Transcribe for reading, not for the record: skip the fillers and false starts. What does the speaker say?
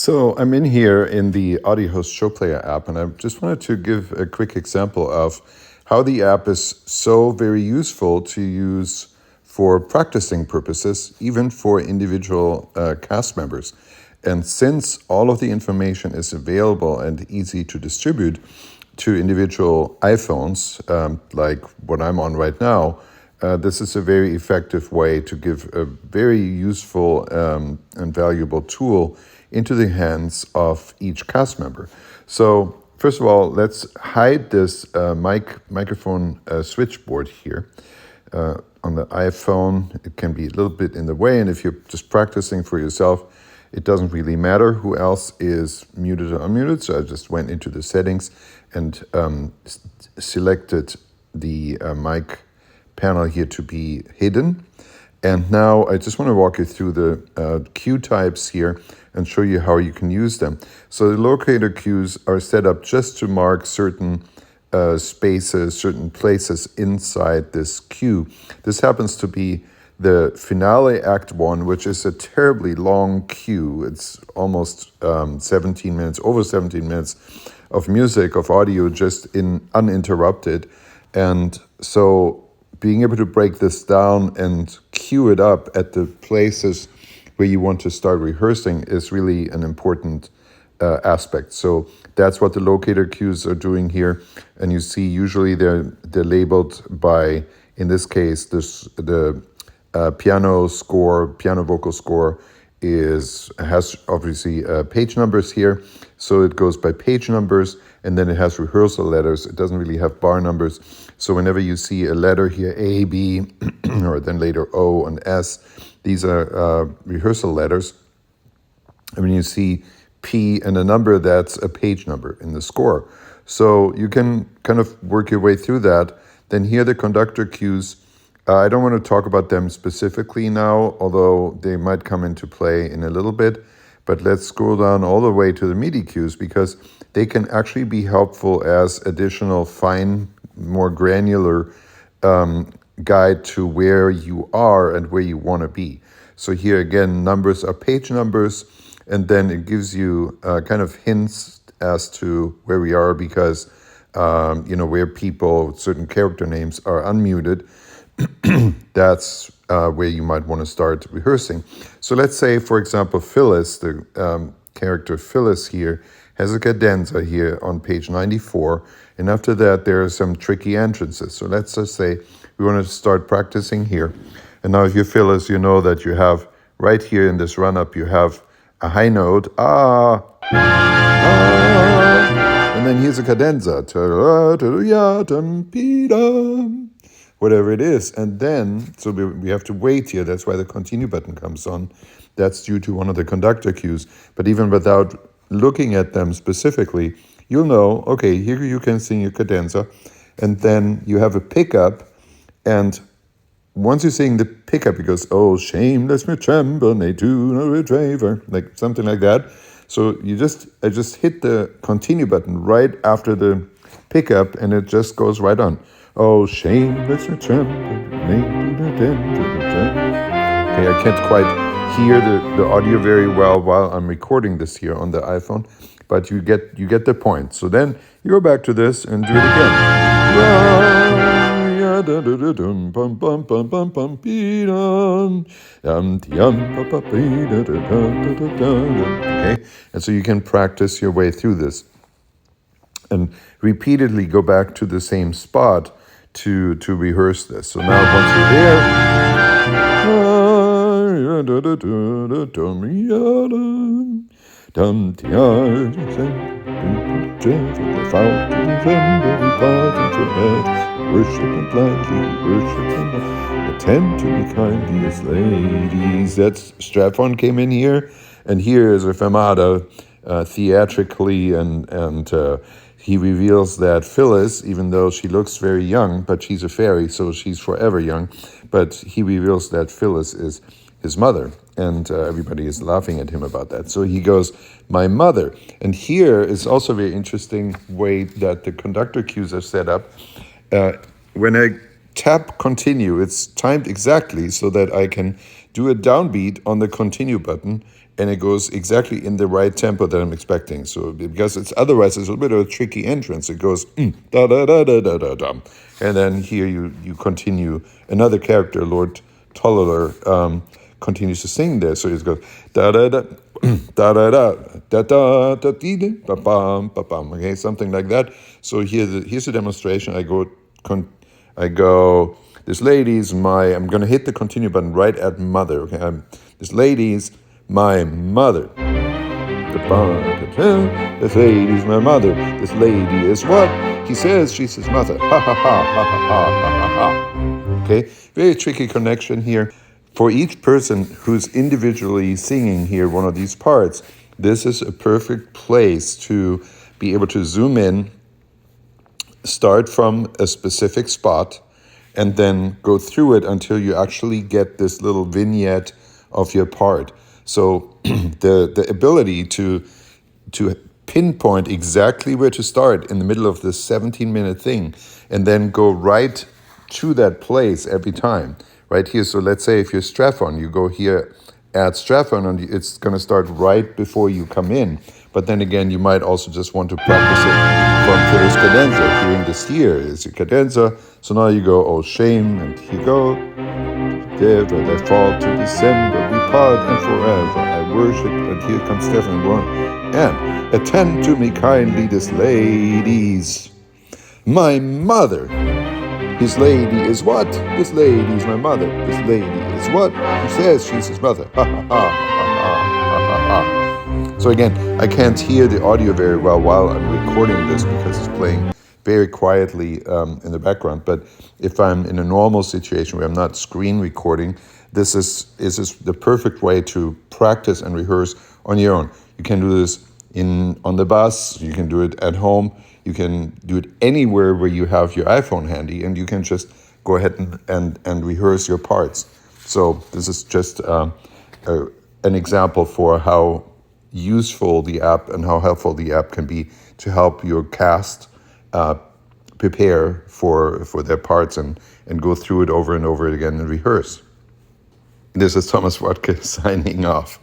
So I'm in here in the Audiohost ShowPlayer app, and I just wanted to give a quick example of how the app is so very useful to use for practicing purposes, even for individual cast members. And since all of the information is available and easy to distribute to individual iPhones, like what I'm on right now, this is a very effective way to give a very useful and valuable tool into the hands of each cast member. So first of all, let's hide this microphone switchboard here. On the iPhone, it can be a little bit in the way, and if you're just practicing for yourself, it doesn't really matter who else is muted or unmuted. So I just went into the settings and selected the mic panel here to be hidden. And now I just want to walk you through the cue types here and show you how you can use them. So the locator cues are set up just to mark certain spaces, certain places inside this cue. This happens to be the finale act 1, which is a terribly long cue. It's almost 17 minutes, over 17 minutes of music, of audio, just uninterrupted. And so being able to break this down and cue it up at the places where you want to start rehearsing is really an important aspect. So that's what the locator cues are doing here. And you see usually they're labeled by, in this case, the piano vocal score has obviously page numbers here. So it goes by page numbers, and then it has rehearsal letters. It doesn't really have bar numbers. So whenever you see a letter here, A, B, or then later O and S, these are rehearsal letters. And when you see P and a number, that's a page number in the score. So you can kind of work your way through that. Then here the conductor cues. I don't want to talk about them specifically now, although they might come into play in a little bit. But let's scroll down all the way to the MIDI cues, because they can actually be helpful as additional fine, more granular guide to where you are and where you want to be. So here again, numbers are page numbers, and then it gives you kind of hints as to where we are, because where people, certain character names are unmuted. That's where you might want to start rehearsing. So let's say, for example, Phyllis, the character Phyllis here, has a cadenza here on page 94. And after that, there are some tricky entrances. So let's just say we want to start practicing here. And now if you're Phyllis, you know that you have right here in this run-up, you have a high note, ah, ah, and then here's a cadenza, whatever it is. And then, so we have to wait here. That's why the continue button comes on. That's due to one of the conductor cues. But even without looking at them specifically, you'll know, okay, here you can sing your cadenza. And then you have a pickup. And once you sing the pickup, it goes, oh, shameless me tremble, they do no retriever, like something like that. So I just hit the continue button right after the pickup, and it just goes right on. Oh, shameless me tremble, they do no retriever. Okay, I can't quite hear the audio very well while I'm recording this here on the iPhone, but you get the point. So then you go back to this and do it again. Okay, and so you can practice your way through this and repeatedly go back to the same spot to rehearse this. So now once you're there, worship and blindly, worship and attend to be kind, these ladies. That's Strathon came in here, and here is a fermata theatrically, and he reveals that Phyllis, even though she looks very young, but she's a fairy, so she's forever young, but he reveals that Phyllis is his mother, and everybody is laughing at him about that. So he goes, my mother. And here is also a very interesting way that the conductor cues are set up. When I tap continue, it's timed exactly so that I can do a downbeat on the continue button and it goes exactly in the right tempo that I'm expecting. So because it's otherwise it's a little bit of a tricky entrance. It goes da da da da da da da, and then here you continue. Another character, Lord Toller, continues to sing there. So it goes da da da da da da da da da dee ba bam ba bam. Okay, something like that. So here's a demonstration. I go. This lady's I'm gonna hit the continue button right at mother. Okay, this lady's my mother. This lady's my mother. This lady is what? He says she's his mother. Ha ha ha ha ha ha ha. Okay, very tricky connection here. For each person who's individually singing here one of these parts, this is a perfect place to be able to zoom in, start from a specific spot, and then go through it until you actually get this little vignette of your part. So the ability to pinpoint exactly where to start in the middle of this 17-minute thing and then go right to that place every time, right here. So let's say if you're Strathon, you go here at Strathon and it's going to start right before you come in. But then again, you might also just want to practice it from Phyllis Cadenza. Hearing this here is your cadenza. So now you go, oh shame, and here you go. Ever that fall to December, we part and forever I worship, and here comes Stephen one. And attend to me kindly, this lady's my mother. His lady is what? This lady's my mother. This lady is what? He says she's his mother. Ha ha ha ha ha ha. So again, I can't hear the audio very well while I'm recording this because it's playing very quietly in the background. But if I'm in a normal situation where I'm not screen recording, this is the perfect way to practice and rehearse on your own. You can do this on the bus, you can do it at home, you can do it anywhere where you have your iPhone handy, and you can just go ahead and rehearse your parts. So this is just an example for how useful the app and how helpful the app can be to help your cast prepare for their parts and go through it over and over again and rehearse. This is Thomas Watke signing off.